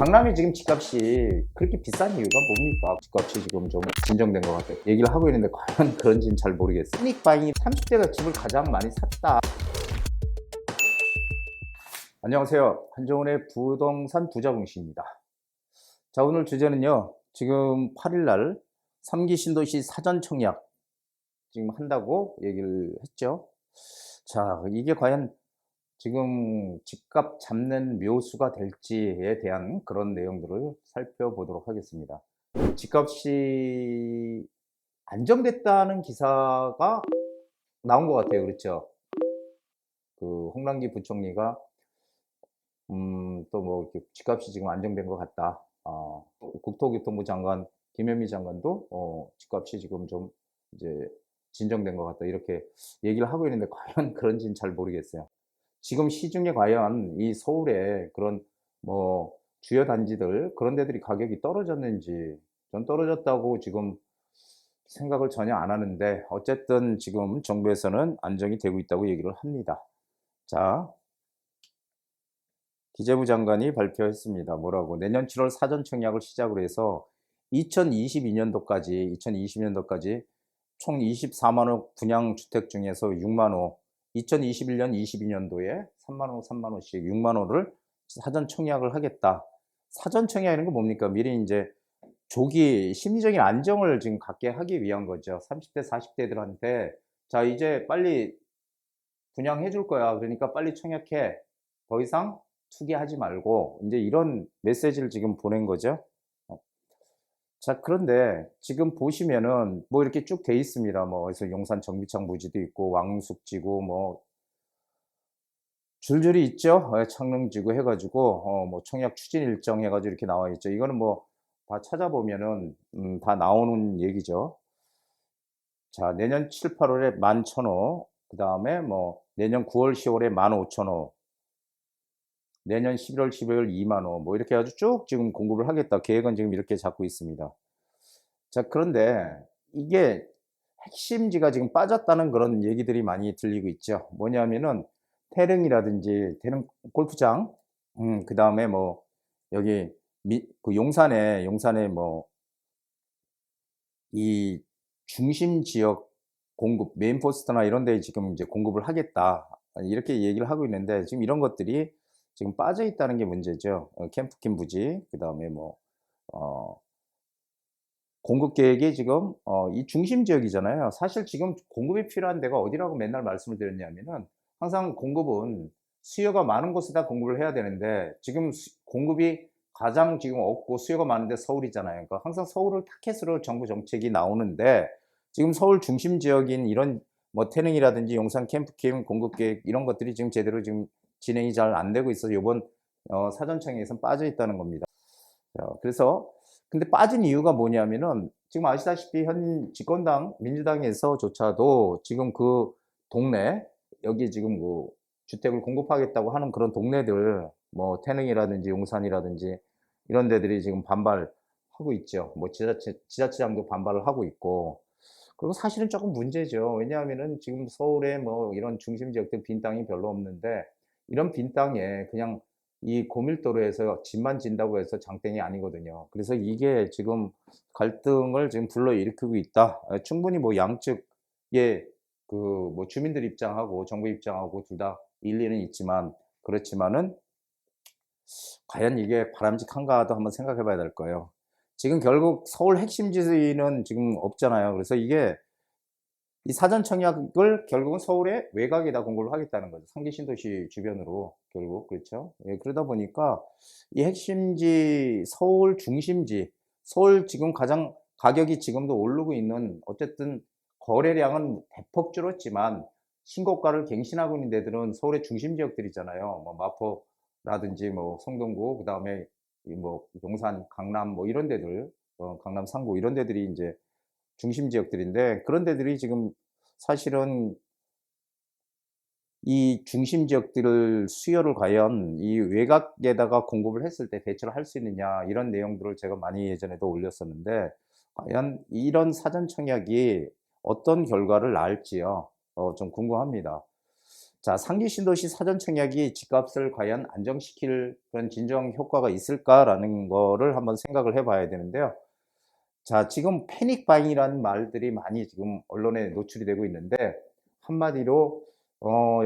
강남이 지금 집값이 그렇게 비싼 이유가 뭡니까? 집값이 지금 좀 진정된 것 같아요. 얘기를 하고 있는데 과연 그런지는 잘 모르겠어요. 패닉바잉이 30대가 집을 가장 많이 샀다. 안녕하세요. 한정훈의 부동산 부자공시입니다. 자, 오늘 주제는요. 지금 8일날 3기 신도시 사전 청약 지금 한다고 얘기를 했죠. 자, 이게 과연 지금 집값 잡는 묘수가 될지에 대한 그런 내용들을 살펴보도록 하겠습니다. 집값이 안정됐다는 기사가 나온 것 같아요. 그렇죠? 그 홍남기 부총리가 또 뭐 집값이 지금 안정된 것 같다. 국토교통부 장관 김현미 장관도 집값이 지금 좀 이제 진정된 것 같다. 이렇게 얘기를 하고 있는데 과연 그런지는 잘 모르겠어요. 지금 시중에 과연 이 서울의 그런 뭐 주요 단지들 그런 데들이 가격이 떨어졌는지, 전 떨어졌다고 지금 생각을 전혀 안 하는데 어쨌든 지금 정부에서는 안정이 되고 있다고 얘기를 합니다. 자, 기재부 장관이 발표했습니다. 뭐라고? 내년 7월 사전 청약을 시작으로 해서 2022년도까지 총 24만 호 분양 주택 중에서 6만 호, 2021년, 22년도에 3만 호, 3만 호씩 6만 호를 사전 청약을 하겠다. 사전 청약이라는 건 뭡니까? 미리 이제 조기 심리적인 안정을 지금 갖게 하기 위한 거죠. 30대, 40대들한테 자, 이제 빨리 분양해 줄 거야. 그러니까 빨리 청약해. 더 이상 투기하지 말고 이제 이런 메시지를 지금 보낸 거죠. 자, 그런데 지금 보시면은 뭐 이렇게 쭉 돼 있습니다. 뭐 그래서 용산 정비창 부지도 있고 왕숙지구 뭐 줄줄이 있죠. 창릉지구 해가지고 뭐 청약 추진 일정 해가지고 이렇게 나와 있죠. 이거는 뭐 다 찾아보면은 다 나오는 얘기죠. 자, 내년 7, 8월에 11,000호, 그 다음에 뭐 내년 9월, 10월에 15,000호, 내년 11월, 12월 2만 호, 뭐 이렇게 해가지고 쭉 지금 공급을 하겠다. 계획은 지금 이렇게 잡고 있습니다. 자, 그런데 이게 핵심지가 지금 빠졌다는 그런 얘기들이 많이 들리고 있죠. 뭐냐면은 태릉이라든지 태릉 골프장, 그 다음에 뭐 여기 그 용산에 뭐 이 중심 지역 공급, 메인포스트나 이런 데 지금 이제 공급을 하겠다. 이렇게 얘기를 하고 있는데 지금 이런 것들이 지금 빠져 있다는 게 문제죠. 캠프킴 부지, 그 다음에 뭐, 공급 계획이 지금 이 중심 지역이잖아요. 사실 지금 공급이 필요한 데가 어디라고 맨날 말씀을 드렸냐면은 항상 공급은 수요가 많은 곳에다 공급을 해야 되는데 지금 공급이 가장 지금 없고 수요가 많은데 서울이잖아요. 그러니까 항상 서울을 타켓으로 정부 정책이 나오는데 지금 서울 중심 지역인 이런 뭐 태릉이라든지 용산 캠프킴 공급 계획 이런 것들이 지금 제대로 지금 진행이 잘 안 되고 있어서 이번 사전청약에선 빠져 있다는 겁니다. 그래서 근데 빠진 이유가 뭐냐면은 지금 아시다시피 현 집권당 민주당에서조차도 지금 그 동네 여기 지금 그 주택을 공급하겠다고 하는 그런 동네들 뭐 태릉이라든지 용산이라든지 이런 데들이 지금 반발하고 있죠. 뭐 지자체장도 반발을 하고 있고 그리고 사실은 조금 문제죠. 왜냐하면은 지금 서울에 뭐 이런 중심 지역들 빈 땅이 별로 없는데 이런 빈 땅에 그냥 이 고밀도로에서 집만 진다고 해서 장땡이 아니거든요. 그래서 이게 지금 갈등을 지금 불러일으키고 있다. 충분히 뭐 양측의 그 뭐 주민들 입장하고 정부 입장하고 둘 다 일리는 있지만 그렇지만은 과연 이게 바람직한가도 한번 생각해 봐야 될 거예요. 지금 결국 서울 핵심지는 지금 없잖아요. 그래서 이게 이 사전 청약을 결국은 서울의 외곽에다 공급을 하겠다는 거죠. 상기 신도시 주변으로 결국 그렇죠. 예, 그러다 보니까 이 핵심지 서울 중심지 서울 지금 가장 가격이 지금도 오르고 있는 어쨌든 거래량은 대폭 줄었지만 신고가를 갱신하고 있는 데들은 서울의 중심 지역들이잖아요. 뭐 마포라든지 뭐 성동구 그다음에 이 뭐 용산, 강남 뭐 이런 데들 강남 상구 이런 데들이 이제 중심 지역들인데 그런 데들이 지금 사실은 이 중심 지역들 수요를 과연 이 외곽에다가 공급을 했을 때 대처를 할 수 있느냐 이런 내용들을 제가 많이 예전에도 올렸었는데 과연 이런 사전 청약이 어떤 결과를 낳을지요. 좀 궁금합니다. 자, 상기 신도시 사전 청약이 집값을 과연 안정시킬 그런 진정 효과가 있을까라는 거를 한번 생각을 해 봐야 되는데요. 자, 지금 패닉 바잉이라는 말들이 많이 지금 언론에 노출이 되고 있는데, 한마디로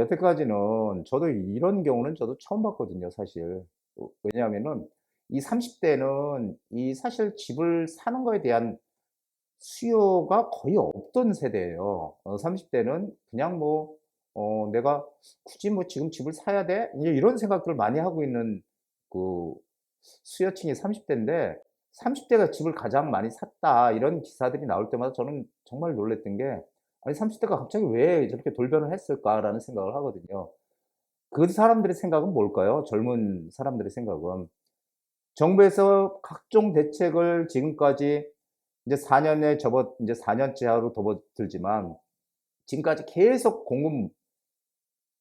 여태까지는 저도 이런 경우는 저도 처음 봤거든요, 사실. 왜냐하면은 이 30 대는 이 사실 집을 사는 거에 대한 수요가 거의 없던 세대예요. 30 대는 그냥 뭐 '내가 굳이 뭐 지금 집을 사야 돼?' 이제 이런 생각들을 많이 하고 있는 그 수요층이 30 대인데, 30 대가 집을 가장 많이 샀다 이런 기사들이 나올 때마다 저는 정말 놀랐던 게 '아니 30 대가 갑자기 왜 저렇게 돌변을 했을까?'라는 생각을 하거든요. 그 사람들의 생각은 뭘까요? 젊은 사람들의 생각은. 정부에서 각종 대책을 지금까지 이제 4 년에 접어 인제 4 년째 하로 접어들지만 지금까지 계속 공급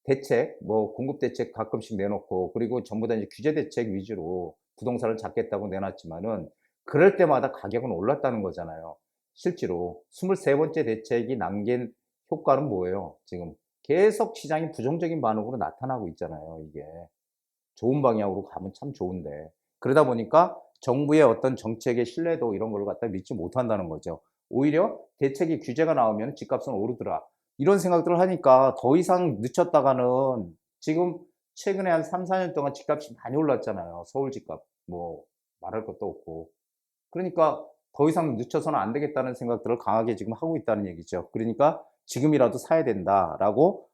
대책, 뭐 공급 대책 가끔씩 내놓고, 그리고 전부 다 이제 규제 대책 위주로 부동산을 잡겠다고 내놨지만은 그럴 때마다 가격은 올랐다는 거잖아요. 실제로 23 번째 대책이 남긴 효과는 뭐예요 지금? 계속 시장이 부정적인 반응으로 나타나고 있잖아요 이게. 좋은 방향으로 가면 참 좋은데. 그러다 보니까 정부의 어떤 정책의 신뢰도 이런 걸 갖다 믿지 못한다는 거죠. 오히려 대책이 규제가 나오면 집값은 오르더라, 이런 생각들을 하니까 더 이상 늦췄다가는 지금 최근에 한 3-4년 동안 집값이 많이 올랐잖아요. 서울 집값 뭐 말할 것도 없고. 그러니까 더 이상 늦춰서는 안 되겠다는 생각들을 강하게 지금 하고 있다는 얘기죠. 그러니까 '지금이라도 사야 된다.'라고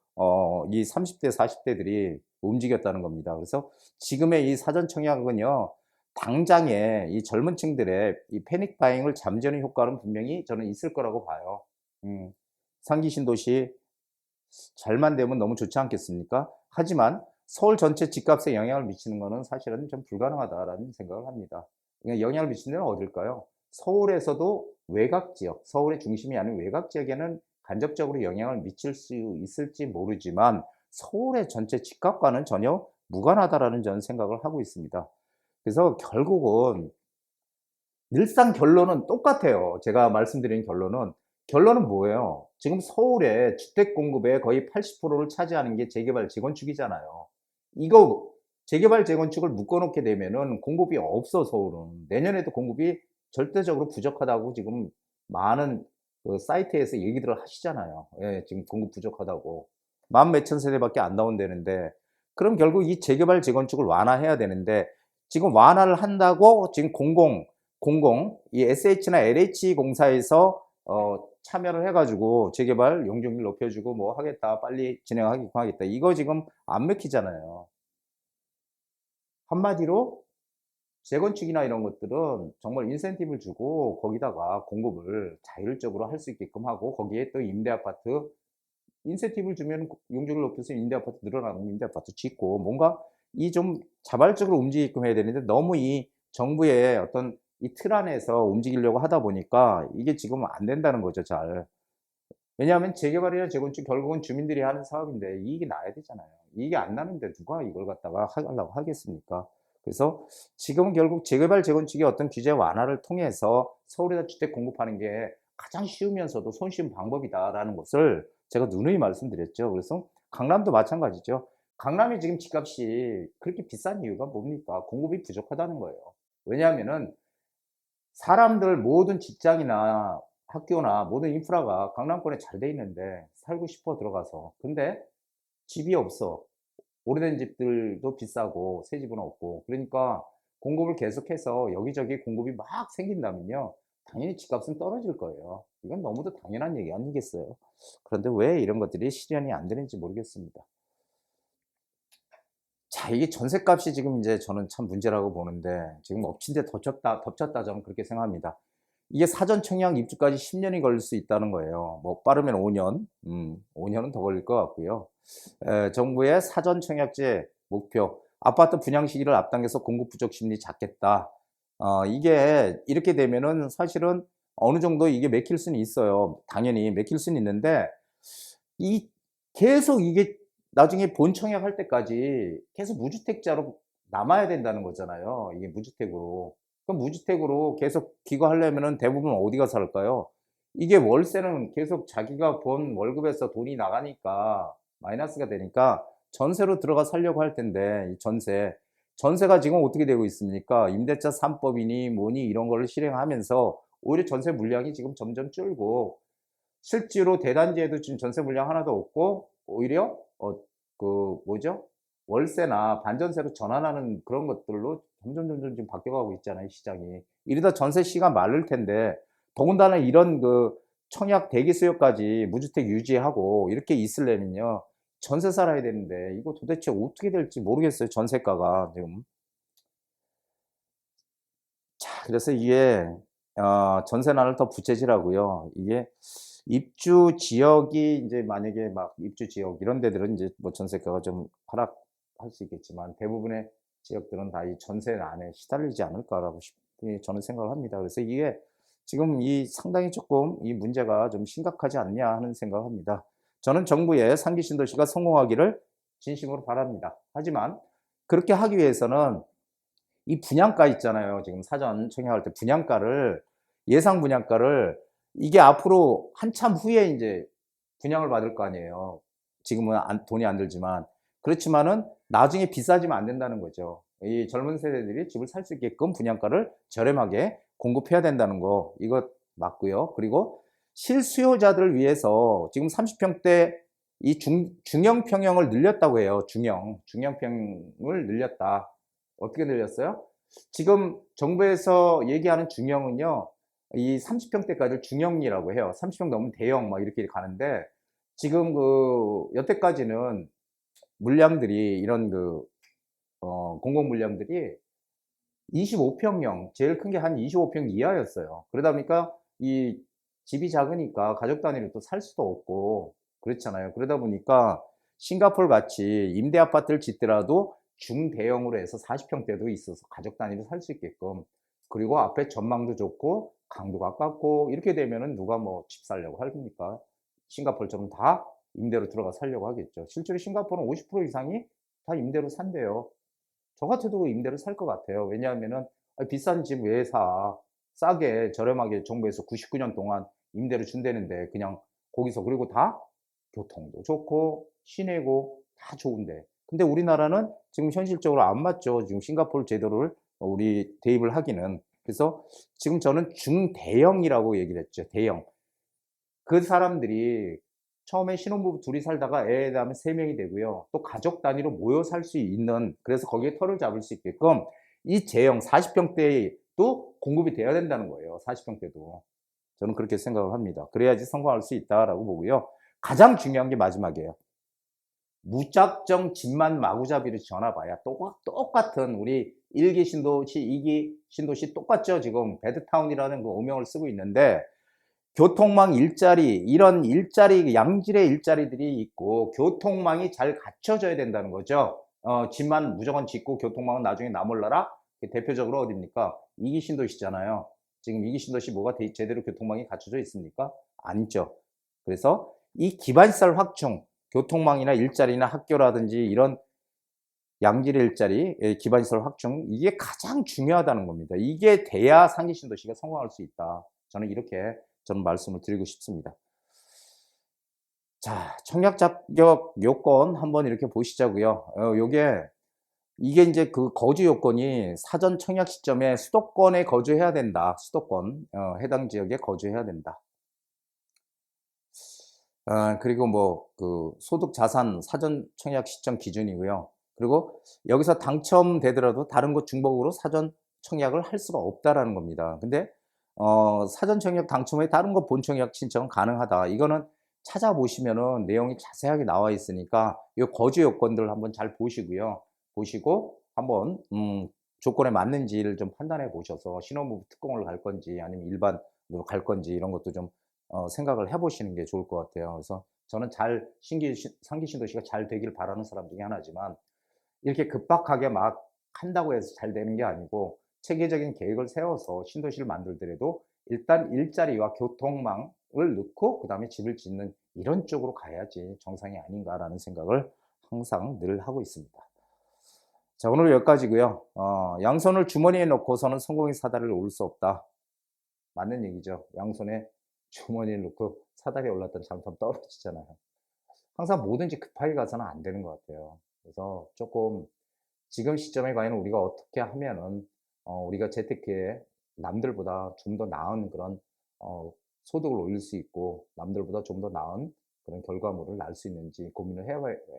이 30 대 40 대들이 움직였다는 겁니다. 그래서 지금의 이 사전 청약은요, 당장에 이 젊은 층들의 이 패닉 바잉을 잠재우는 효과는 분명히 저는 있을 거라고 봐요. 음. 상기 신도시 잘만 되면 너무 좋지 않겠습니까? 하지만 서울 전체 집값에 영향을 미치는 거는 사실은 좀 불가능하다라는 생각을 합니다. 그러니까 영향을 미치는 데는 어딜까요? 서울에서도 외곽 지역, 서울의 중심이 아닌 외곽 지역에는 간접적으로 영향을 미칠 수 있을지 모르지만 서울의 전체 집값과는 전혀 무관하다라는 저는 생각을 하고 있습니다. 그래서 결국은 늘상 결론은 똑같아요. 제가 말씀드린 결론은 뭐예요? 지금 서울의 주택 공급의 거의 80%를 차지하는 게 재개발, 재건축이잖아요. 이거 재개발, 재건축을 묶어 놓게 되면은 공급이 없어 서울은. 내년에도 공급이 절대적으로 부족하다고 지금 많은 그 사이트에서 얘기들을 하시잖아요. 예, 지금 공급 부족하다고. 만 몇천 세대밖에 안 나온다는데, 그럼 결국 이 재개발, 재건축을 완화해야 되는데, 지금 완화를 한다고 지금 이 SH나 LH 공사에서 참여를 해 가지고 재개발 용적률 높여 주고 뭐 하겠다, 빨리 진행하게끔 하겠다, 이거 지금 안 먹히잖아요. 한마디로 재건축이나 이런 것들은 정말 인센티브를 주고 거기다가 공급을 자율적으로 할 수 있게끔 하고, 거기에 또 임대 아파트 인센티브를 주면 용적률 높여서 임대 아파트 늘어나면 임대 아파트 짓고, 뭔가 이 좀 자발적으로 움직이게끔 해야 되는데, 너무 이 정부의 어떤 이 틀 안에서 움직이려고 하다 보니까 이게 지금 안 된다는 거죠 잘. 왜냐하면 재개발이나 재건축 결국은 주민들이 하는 사업인데 이익이 나야 되잖아요. 이익이 안 나는데 누가 이걸 갖다가 하려고 하겠습니까? 그래서 지금은 결국 재개발, 재건축의 어떤 규제 완화를 통해서 서울에다 주택 공급하는 게 가장 쉬우면서도 손쉬운 방법이다라는 것을 제가 누누이 말씀드렸죠. 그래서 강남도 마찬가지죠. 강남이 지금 집값이 그렇게 비싼 이유가 뭡니까? 공급이 부족하다는 거예요. 왜냐하면은 사람들 모든 직장이나 학교나 모든 인프라가 강남권에 잘 돼 있는데 살고 싶어 들어가서. 근데 집이 없어. 오래된 집들도 비싸고 새 집은 없고. 그러니까 공급을 계속해서 여기저기 공급이 막 생긴다면요, 당연히 집값은 떨어질 거예요. 이건 너무도 당연한 얘기 아니겠어요? 그런데 왜 이런 것들이 실현이 안 되는지 모르겠습니다. 자, 이게 전셋값이 지금 인제 저는 참 문제라고 보는데, 지금 엎친 데 덮쳤다 저는 그렇게 생각합니다. 이게 사전 청약 입주까지 10 년이 걸릴 수 있다는 거예요. 뭐 빠르면 5 년, 5 년은 더 걸릴 것 같고요. 정부의 사전 청약제 목표, 아파트 분양 시기를 앞당겨서 공급 부족 심리 잡겠다. 이게 이렇게 되면은 사실은 어느 정도 이게 맥힐 수는 있어요. 당연히 맥힐 수는 있는데, 이 계속 이게 나중에 본청약할 때까지 계속 무주택자로 남아야 된다는 거잖아요, 이게 무주택으로. 그럼 무주택으로 계속 귀가하려면은 대부분 어디 가서 살까요? 이게 월세는 계속 자기가 번 월급에서 돈이 나가니까 마이너스가 되니까 전세로 들어가 살려고 할 텐데 이 전세가 지금 어떻게 되고 있습니까? 임대차 3법이니 뭐니 이런 거를 실행하면서 오히려 전세 물량이 지금 점점 줄고 실제로 대단지에도 지금 전세 물량 하나도 없고 오히려 뭐죠? 월세나 반전세로 전환하는 그런 것들로 점점 지금 바뀌어가고 있잖아요, 시장이. 이러다 전세 시가 마를 텐데 더군다나 이런 청약 대기 수요까지 무주택 유지하고 이렇게 있으려면요. 전세 살아야 되는데 이거 도대체 어떻게 될지 모르겠어요, 전세가가 지금. 자, 그래서 이게 전세난을 더 부채질하고요. 이게 입주 지역이 이제 만약에 막 입주 지역 이런 데들은 이제 뭐 전세가가 좀 하락할 수 있겠지만 대부분의 지역들은 다 이 전세난에 시달리지 않을까라고 저는 생각을 합니다. 그래서 이게 지금 이 상당히 조금 이 문제가 좀 심각하지 않냐 하는 생각을 합니다. 저는 정부의 상기 신도시가 성공하기를 진심으로 바랍니다. 하지만 그렇게 하기 위해서는 이 분양가 있잖아요. 지금 사전 청약할 때 분양가를 예상 분양가를 이게 앞으로 한참 후에 이제 분양을 받을 거 아니에요. 지금은 돈이 안 들지만 그렇지만은 나중에 비싸지면 안 된다는 거죠. 이 젊은 세대들이 집을 살 수 있게끔 분양가를 저렴하게 공급해야 된다는 거 이거 맞고요. 그리고 실수요자들을 위해서 지금 30평대 이 중형 평형을 늘렸다고 해요. 중형 평을 늘렸다. 어떻게 늘렸어요? 지금 정부에서 얘기하는 중형은요, 이 30평대까지를 중형이라고 해요. 30평 넘으면 대형 막 이렇게 가는데, 지금 여태까지는 물량들이, 이런 공공 물량들이 25평형, 제일 큰 게 한 25평 이하였어요. 그러다 보니까 이 집이 작으니까 가족 단위로 또 살 수도 없고, 그렇잖아요. 그러다 보니까 싱가포르 같이 임대 아파트를 짓더라도 중대형으로 해서 40평대도 있어서 가족 단위로 살 수 있게끔, 그리고 앞에 전망도 좋고 강도 가깝고 이렇게 되면은 누가 뭐 집 살려고 합니까? 싱가포르처럼 다 임대로 들어가 살려고 하겠죠. 실제로 싱가포르는 50% 이상이 다 임대로 산대요. 저 같아도 임대로 살 것 같아요. 왜냐하면은 비싼 집 왜 사? 싸게 저렴하게 정부에서 99년 동안 임대로 준다는데 그냥 거기서, 그리고 다 교통도 좋고 시내고 다 좋은데, 근데 우리나라는 지금 현실적으로 안 맞죠. 지금 싱가포르 제도를 우리 대입을 하기는. 그래서 지금 저는 중대형이라고 얘기를 했죠. 대형. 그 사람들이 처음에 신혼부부 둘이 살다가 애 낳으면 3명이 되고요. 또 가족 단위로 모여 살 수 있는, 그래서 거기에 터를 잡을 수 있게끔 이 제형 40평대도 공급이 돼야 된다는 거예요. 40평대도. 저는 그렇게 생각을 합니다. 그래야지 성공할 수 있다라고 보고요. 가장 중요한 게 마지막이에요. 무작정 집만 마구잡이로 지어놔봐야 똑같은 우리 1기 신도시, 2기 신도시 똑같죠. 지금 배드타운이라는 그 오명을 쓰고 있는데 교통망 일자리, 이런 일자리, 양질의 일자리들이 있고 교통망이 잘 갖춰져야 된다는 거죠. 집만 무조건 짓고 교통망은 나중에 나 몰라라? 대표적으로 어딥니까? 2기 신도시잖아요. 지금 2기 신도시 뭐가 제대로 교통망이 갖춰져 있습니까? 아니죠. 그래서 이 기반시설 확충, 교통망이나 일자리나 학교라든지 이런 양질의 일자리, 기반시설 확충, 이게 가장 중요하다는 겁니다. 이게 돼야 상기 신도시가 성공할 수 있다. 저는 말씀을 드리고 싶습니다. 자, 청약 자격 요건 한번 이렇게 보시자고요. 이게 이제 그 거주 요건이 사전 청약 시점에 수도권에 거주해야 된다. 수도권, 해당 지역에 거주해야 된다. 그리고 뭐 소득 자산 사전 청약 시점 기준이고요. 그리고 여기서 당첨되더라도 다른 곳 중복으로 사전 청약을 할 수가 없다라는 겁니다. 근데 사전 청약 당첨 후에 다른 곳 본 청약 신청은 가능하다. 이거는 찾아보시면은 내용이 자세하게 나와 있으니까 이 거주 요건들을 한번 잘 보시고요. 보시고 한번 조건에 맞는지를 좀 판단해 보셔서 신혼부부 특공을 갈 건지 아니면 일반으로 갈 건지 이런 것도 좀 생각을 해 보시는 게 좋을 것 같아요. 그래서 저는 상기 신도시가 잘 되길 바라는 사람 중에 하나지만 이렇게 급박하게 막 한다고 해서 잘 되는 게 아니고 체계적인 계획을 세워서 신도시를 만들더라도 일단 일자리와 교통망을 넣고 그다음에 집을 짓는 이런 쪽으로 가야지 정상이 아닌가라는 생각을 항상 늘 하고 있습니다. 자, 오늘 여기까지고요. 양손을 주머니에 넣고서는 성공의 사다리를 오를 수 없다. 맞는 얘기죠. 양손에 주머니에 넣고 사다리에 올랐던 장점 떨어지잖아요. 항상 뭐든지 급하게 가서는 안 되는 것 같아요. 그래서 조금 지금 시점에 과연 우리가 어떻게 하면은 우리가 재테크에 남들보다 좀 더 나은 그런 어 소득을 올릴 수 있고 남들보다 좀 더 나은 그런 결과물을 날 수 있는지 고민을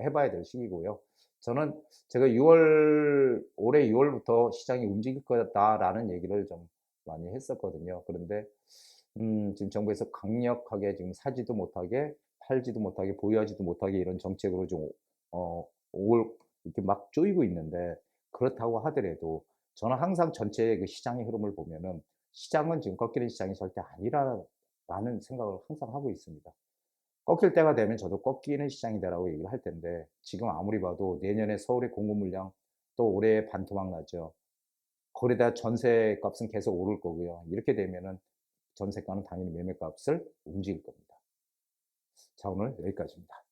해 봐야 될 시기고요. 저는 제가 6월 올해 6 월부터 '시장이 움직일 거다.'라는 얘기를 좀 많이 했었거든요. 그런데 지금 정부에서 강력하게 지금 사지도 못하게 팔지도 못하게 보유하지도 못하게 이런 정책으로 좀 올 이렇게 막 쪼이고 있는데, 그렇다고 하더라도 저는 항상 전체의 그 시장의 흐름을 보면은 '시장은 지금 꺾이는 시장이 절대 아니라.'라는 생각을 항상 하고 있습니다. 꺾일 때가 되면 저도 '꺾이는 시장이다.'라고 얘기를 할 텐데, 지금 아무리 봐도 내년에 서울의 공급 물량 또 올해 반토막 나죠. 거기다 전세값은 계속 오를 거고요. 이렇게 되면은 전세가는 당연히 매매값을 움직일 겁니다. 자, 오늘 여기까지입니다.